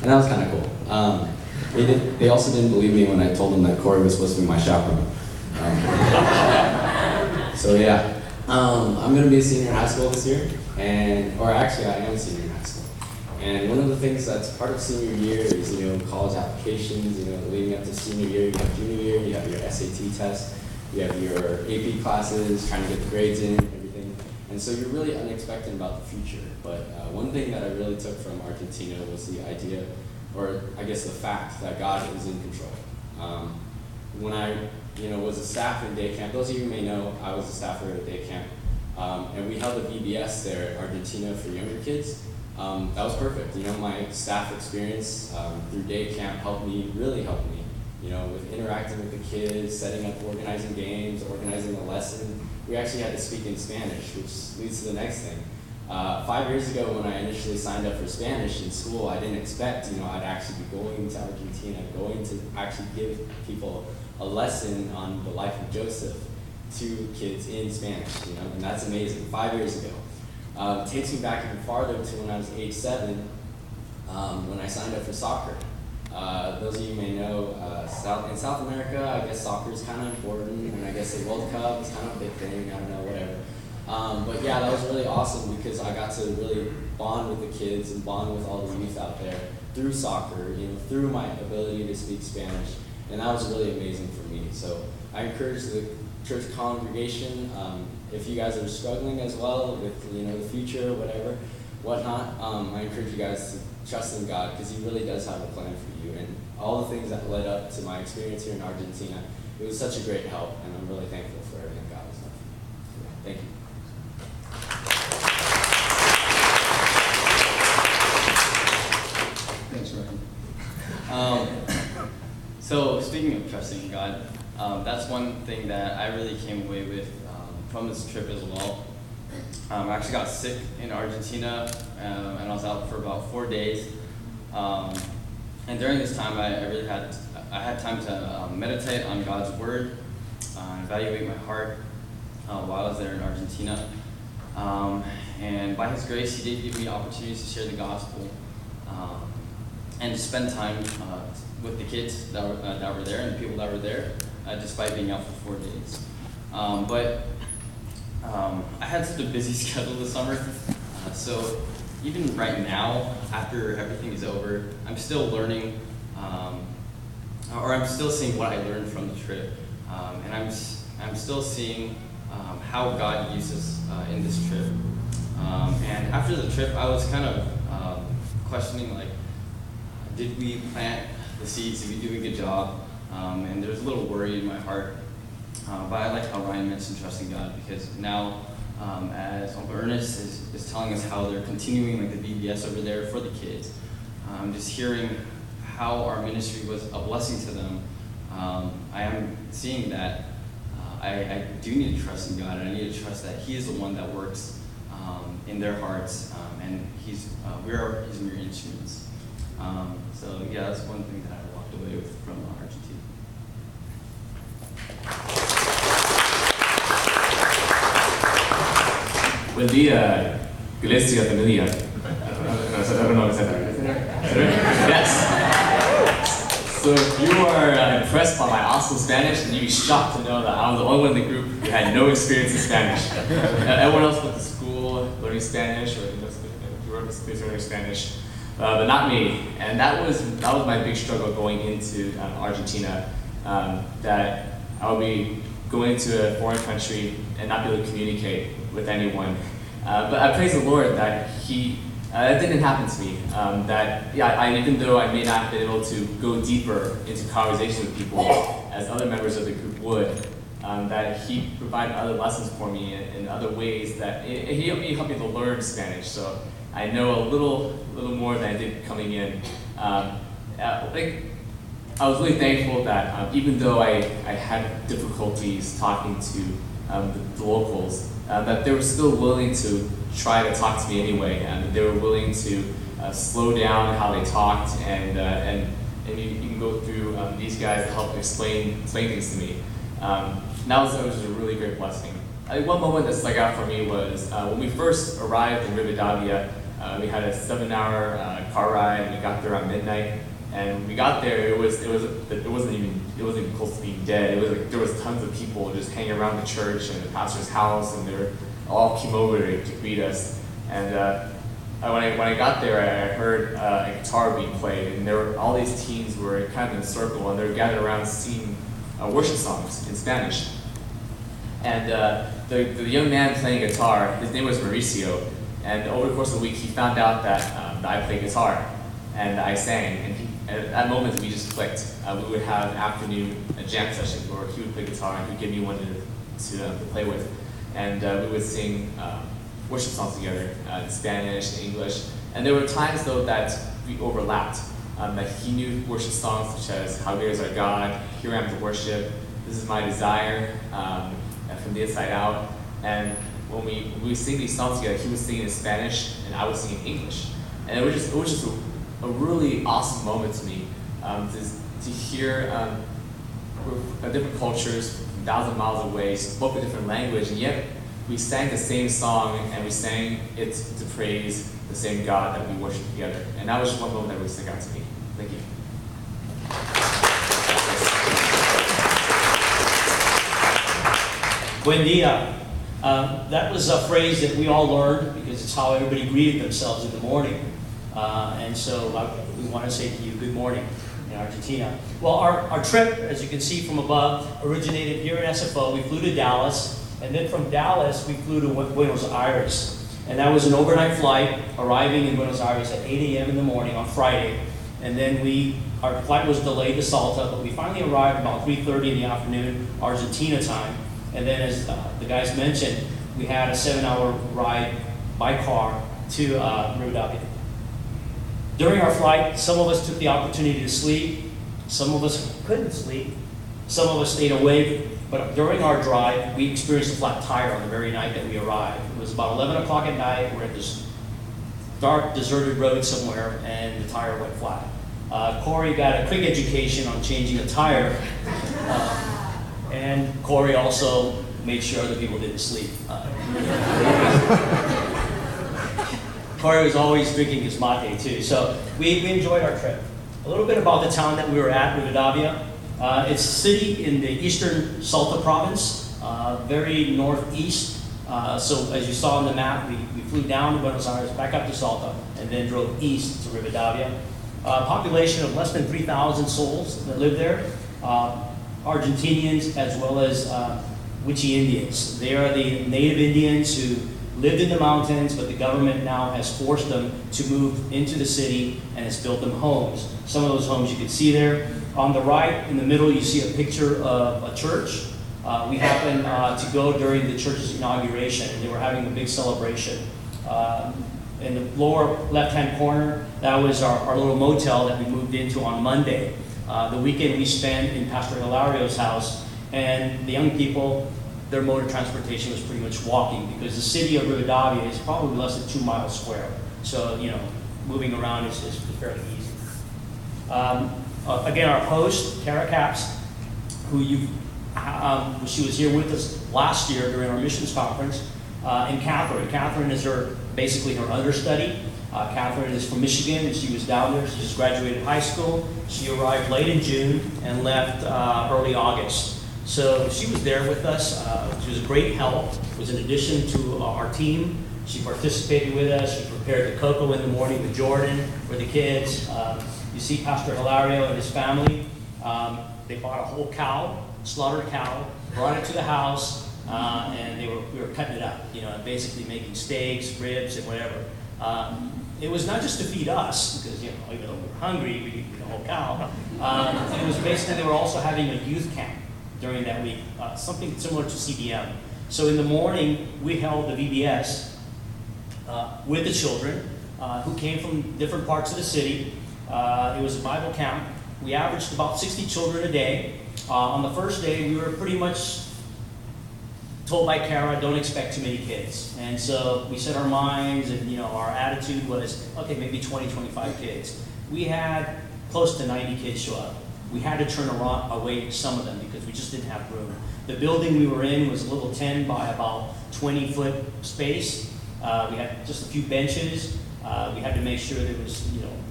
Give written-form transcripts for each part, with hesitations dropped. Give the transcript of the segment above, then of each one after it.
and that was kind of cool. They also didn't believe me when I told them that Corey was supposed to be my chaperone. So yeah, I'm going to be a senior in high school this year, or actually I am a senior in high school. And one of the things that's part of senior year is, college applications, leading up to senior year, you have junior year, you have your SAT test, you have your AP classes, trying to get the grades in, everything. And so you're really unexpected about the future. But one thing that I really took from Argentina was the idea, or I guess the fact, that God is in control. When I was a staff in day camp, those of you who may know, I was a staffer at a day camp, and we held a VBS there at Argentina for younger kids. That was perfect. My staff experience through day camp really helped me, with interacting with the kids, setting up organizing games, organizing a lesson. We actually had to speak in Spanish, which leads to the next thing. 5 years ago, when I initially signed up for Spanish in school, I didn't expect, I'd actually be going to Argentina, going to actually give people a lesson on the life of Joseph to kids in Spanish, and that's amazing. 5 years ago. It takes me back even farther to when I was age 7, when I signed up for soccer. Those of you may know, in South America, I guess soccer is kind of important, and I guess the World Cup is kind of a big thing, I don't know, whatever. But yeah, that was really awesome because I got to really bond with the kids and bond with all the youth out there through soccer, through my ability to speak Spanish, and that was really amazing for me. So I encourage the church congregation, if you guys are struggling as well with the future, whatnot, I encourage you guys to trust in God because He really does have a plan for you. And all the things that led up to my experience here in Argentina, it was such a great help, and I'm really thankful for everything God has done for me. Thank you. Thanks, Ryan. So speaking of trusting in God, that's one thing that I really came away with from this trip as well. I actually got sick in Argentina, and I was out for about 4 days. And during this time, I had time to meditate on God's word, evaluate my heart while I was there in Argentina. And by His grace, He did give me opportunities to share the gospel and to spend time with the kids that were there and the people that were there, despite being out for 4 days. I had such a busy schedule this summer, so even right now, after everything is over, I'm still learning, or I'm still seeing what I learned from the trip, and I'm still seeing how God uses in this trip. And after the trip, I was kind of questioning, did we plant the seeds? Did we do a good job? And there was a little worry in my heart. But I like how Ryan mentioned trusting God, because now, as Uncle Ernest is telling us how they're continuing the VBS over there for the kids, just hearing how our ministry was a blessing to them, I am seeing that I do need to trust in God, and I need to trust that He is the one that works in their hearts, and we are His mere instruments. So yeah, that's one thing that I walked away with from Argentina. Buen día, Iglesia Familia. I don't know if I said that. Yes. So if you are impressed by my awesome Spanish, then you'd be shocked to know that I'm the only one in the group who had no experience in Spanish. Everyone else went to school learning Spanish, or learning Spanish, but not me. And that was my big struggle going into Argentina. That I would be going to a foreign country and not be able to communicate with anyone. But I praise the Lord that that didn't happen to me. Even though I may not have been able to go deeper into conversation with people as other members of the group would, that He provided other lessons for me in other ways that He helped me to learn Spanish. So I know a little more than I did coming in. I was really thankful that even though I had difficulties talking to the locals, that they were still willing to try to talk to me anyway, and that they were willing to slow down how they talked, and you can go through these guys to help explain things to me. That was a really great blessing. One moment that stuck out for me was when we first arrived in Rivadavia. We had a 7-hour car ride, and we got there around midnight. And when we got there, it wasn't even close to being dead. It was like there was tons of people just hanging around the church and the pastor's house, and they all came over to greet us. And when I got there, I heard a guitar being played, and there were all these teens were kind of in a circle, and they were gathered around singing worship songs in Spanish. And the young man playing guitar, his name was Mauricio, and over the course of the week, he found out that I played guitar, and I sang, and at that moment we just clicked. We would have an afternoon jam session where he would play guitar and he would give me one to play with, and we would sing worship songs together in Spanish and English. And there were times though that we overlapped. That he knew worship songs such as "How Great Is Our God," "Here I Am to Worship," "This Is My Desire," and "From the Inside Out." And when we sing these songs together, he was singing in Spanish and I was singing English. And it was just a really awesome moment to me to hear different cultures from 1,000 miles away spoke a different language, and yet we sang the same song and we sang it to praise the same God that we worship together. And that was just one moment that really stuck out to me. Thank you. Buen dia. That was a phrase that we all learned because it's how everybody greeted themselves in the morning. And so we want to say to you, good morning in Argentina. Well, our trip, as you can see from above, originated here in SFO. We flew to Dallas, and then from Dallas, we flew to Buenos Aires. And that was an overnight flight, arriving in Buenos Aires at 8 a.m. in the morning on Friday. And then our flight was delayed to Salta, but we finally arrived about 3:30 in the afternoon, Argentina time. And then as the guys mentioned, we had a 7-hour ride by car to Rivadavia. During our flight, some of us took the opportunity to sleep, some of us couldn't sleep, some of us stayed awake, but during our drive, we experienced a flat tire on the very night that we arrived. It was about 11 o'clock at night, we're at this dark, deserted road somewhere, and the tire went flat. Corey got a quick education on changing a tire, and Corey also made sure other people didn't sleep. Corey was always drinking his mate too, so we enjoyed our trip. A little bit about the town that we were at, Rivadavia. It's a city in the eastern Salta province, very northeast. So as you saw on the map, we flew down to Buenos Aires, back up to Salta, and then drove east to Rivadavia. Population of less than 3,000 souls that live there. Argentinians as well as Wichi Indians. They are the native Indians who lived in the mountains, but the government now has forced them to move into the city and has built them homes. Some of those homes you can see there. On the right, in the middle, you see a picture of a church. We happened to go during the church's inauguration, and they were having a big celebration. In the lower left-hand corner, that was our little motel that we moved into on Monday. The weekend we spent in Pastor Hilario's house, and the young people, their mode of transportation was pretty much walking because the city of Rivadavia is probably less than 2 miles square. So, moving around is fairly easy. Again, our host, Kara Capps, who she was here with us last year during our missions conference, and Catherine. Catherine is basically her understudy. Catherine is from Michigan, and she was down there. She just graduated high school. She arrived late in June and left early August. So she was there with us. She was a great help. It was an addition to our team. She participated with us. She prepared the cocoa in the morning with Jordan for the kids. You see Pastor Hilario and his family. They bought a whole cow, slaughtered a cow, brought it to the house, and we were cutting it up, basically making steaks, ribs, and whatever. It was not just to feed us, because even though we were hungry, we didn't eat the whole cow. It was basically they were also having a youth camp during that week, something similar to CBM. So in the morning, we held the VBS with the children who came from different parts of the city. It was a Bible camp. We averaged about 60 children a day. On the first day, we were pretty much told by Kara, don't expect too many kids. And so we set our minds, and our attitude was, okay, maybe 20, 25 kids. We had close to 90 kids show up. We had to turn away some of them because we just didn't have room. The building we were in was a little 10 by about 20-foot space. We had just a few benches. We had to make sure there was,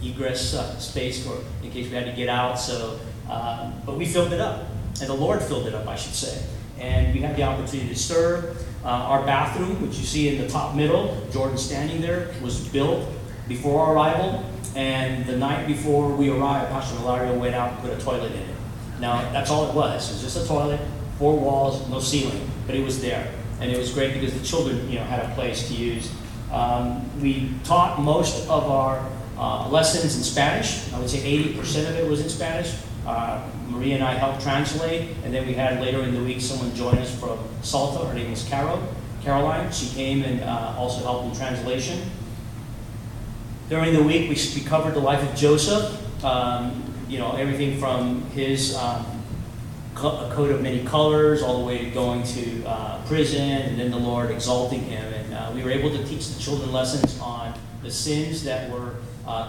egress space for in case we had to get out. So, but we filled it up, and the Lord filled it up, I should say. And we had the opportunity to serve. Our bathroom, which you see in the top middle, Jordan standing there, was built before our arrival. And the night before we arrived, Pastor Hilario went out and put a toilet in it. Now, that's all it was. It was just a toilet, 4 walls, no ceiling, but it was there. And it was great because the children, had a place to use. We taught most of our lessons in Spanish. I would say 80% of it was in Spanish. Maria and I helped translate, and then we had later in the week someone join us from Salta. Her name was Caroline. She came and also helped in translation. During the week, we covered the life of Joseph. Everything from his coat of many colors all the way to going to prison, and then the Lord exalting him. And we were able to teach the children lessons on the sins that were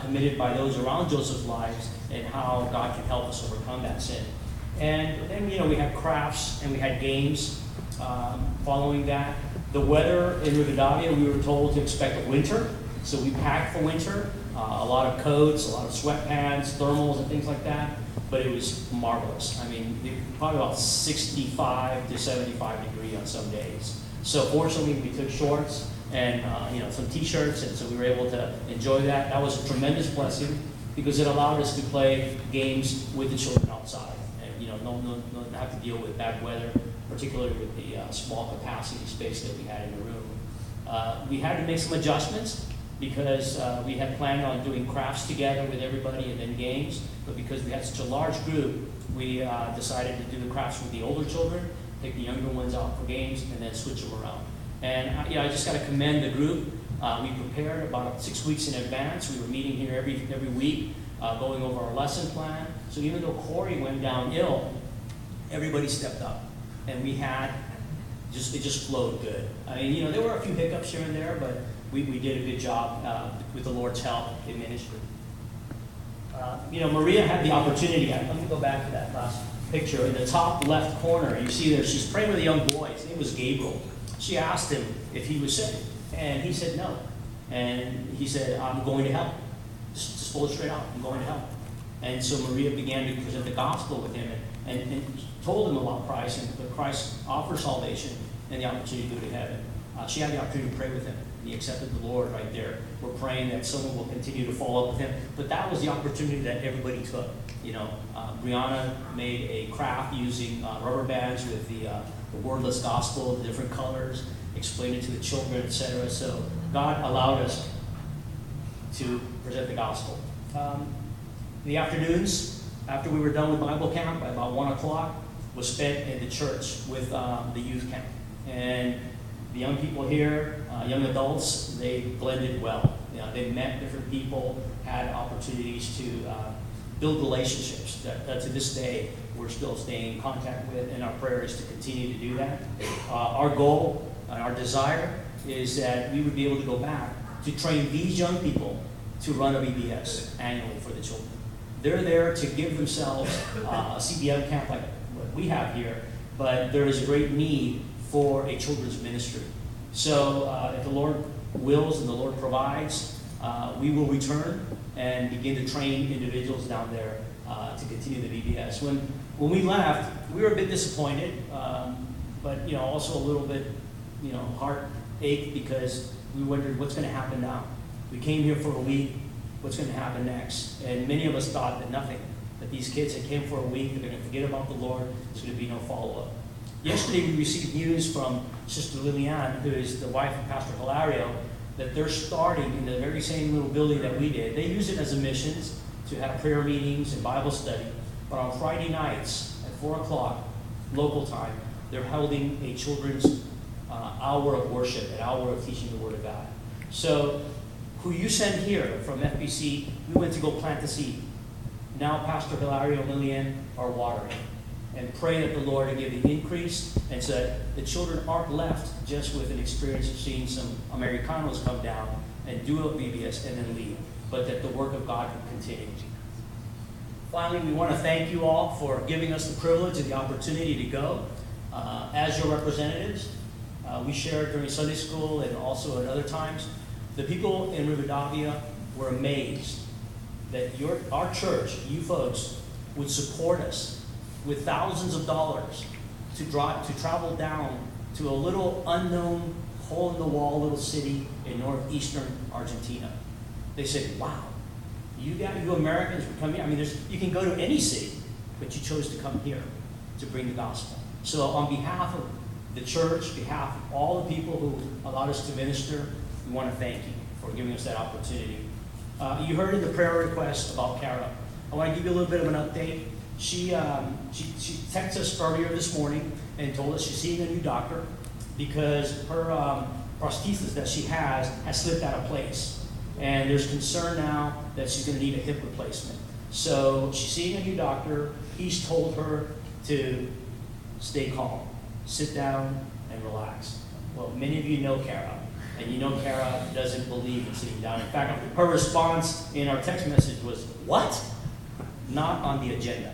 committed by those around Joseph's lives and how God can help us overcome that sin. And then, we had crafts and we had games following that. The weather in Rivadavia, we were told to expect a winter. So we packed for winter, a lot of coats, a lot of sweatpants, thermals, and things like that. But it was marvelous. I mean, probably about 65 to 75 degrees on some days. So fortunately, we took shorts and some t-shirts, and so we were able to enjoy that. That was a tremendous blessing because it allowed us to play games with the children outside, and not have to deal with bad weather, particularly with the small capacity space that we had in the room. We had to make some adjustments because we had planned on doing crafts together with everybody and then games, but because we had such a large group, we decided to do the crafts with the older children, take the younger ones out for games, and then switch them around. And I just got to commend the group. We prepared about 6 weeks in advance. We were meeting here every week, going over our lesson plan. So even though Corey went down ill, everybody stepped up, and we had it just flowed good. I mean, there were a few hiccups here and there, but we did a good job with the Lord's help in ministry. Maria had the opportunity. Let me go back to that last picture. In the top left corner, you see there, she's praying with a young boy. His name was Gabriel. She asked him if he was sick, and he said no. And he said, I'm going to help. Just pull it straight out. I'm going to help. And so Maria began to present the gospel with him and told him about Christ, and that Christ offers salvation and the opportunity to go to heaven. She had the opportunity to pray with him. He accepted the Lord right there. We're praying that someone will continue to follow up with him. But that was the opportunity that everybody took. Brianna made a craft using rubber bands with the wordless gospel, the different colors, explained it to the children, etc. So God allowed us to present the gospel. The afternoons, after we were done with Bible camp, by about 1 o'clock, was spent in the church with the youth camp. And the young people here, young adults, they blended well. They met different people, had opportunities to build relationships that to this day we're still staying in contact with, and our prayer is to continue to do that. Our goal and our desire is that we would be able to go back to train these young people to run a BBS annually for the children. They're there to give themselves a CBM camp like what we have here, but there is a great need for a children's ministry. So if the Lord wills and the Lord provides, we will return and begin to train individuals down there to continue the VBS. When we left, we were a bit disappointed, but also a little bit heart ached because we wondered what's going to happen now. We came here for a week. What's going to happen next? And many of us thought that nothing. That these kids that came for a week, they're going to forget about the Lord. There's going to be no follow-up. Yesterday, we received news from Sister Lilian, who is the wife of Pastor Hilario, that they're starting in the very same little building that we did. They use it as a missions to have prayer meetings and Bible study. But on Friday nights at 4 o'clock local time, they're holding a children's hour of worship, an hour of teaching the Word of God. So, who you send here from FBC, we went to go plant the seed. Now Pastor Hilario and Lillian are watering. And pray that the Lord will give the increase, and so that the children aren't left just with an experience of seeing some Americanos come down and do a VBS and then leave, but that the work of God will continue. Finally, we want to thank you all for giving us the privilege and the opportunity to go as your representatives. We shared during Sunday school and also at other times The people in Rivadavia were amazed that our church, you folks, would support us with thousands of dollars to travel down to a little unknown, hole-in-the-wall little city in northeastern Argentina. They said, wow, you Americans would come here. I mean, you can go to any city, but you chose to come here to bring the gospel. So on behalf of the church, behalf of all the people who allowed us to minister, we want to thank you for giving us that opportunity. You heard in the prayer request about Kara. I want to give you a little bit of an update. She texted us earlier this morning and told us she's seeing a new doctor because her prosthesis that she has slipped out of place. And there's concern now that she's going to need a hip replacement. So she's seeing a new doctor. He's told her to stay calm, sit down, and relax. Well, many of you know Kara, and you know Kara doesn't believe in sitting down. In fact, her response in our text message was, "What? Not on the agenda."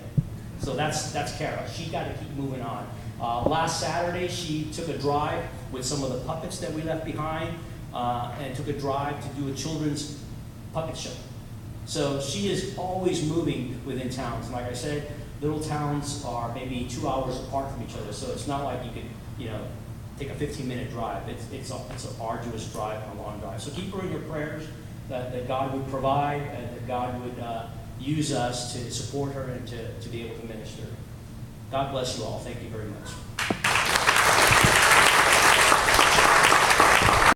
So that's Kara. She got to keep moving on. Last Saturday, she took a drive with some of the puppets that we left behind, and took a drive to do a children's puppet show. So she is always moving within towns. And like I said, little towns are maybe 2 hours apart from each other, so it's not like you can, take a 15-minute drive. It's an arduous drive and a long drive. So keep her in your prayers that God would provide and that God would use us to support her and to be able to minister. God bless you all. Thank you very much.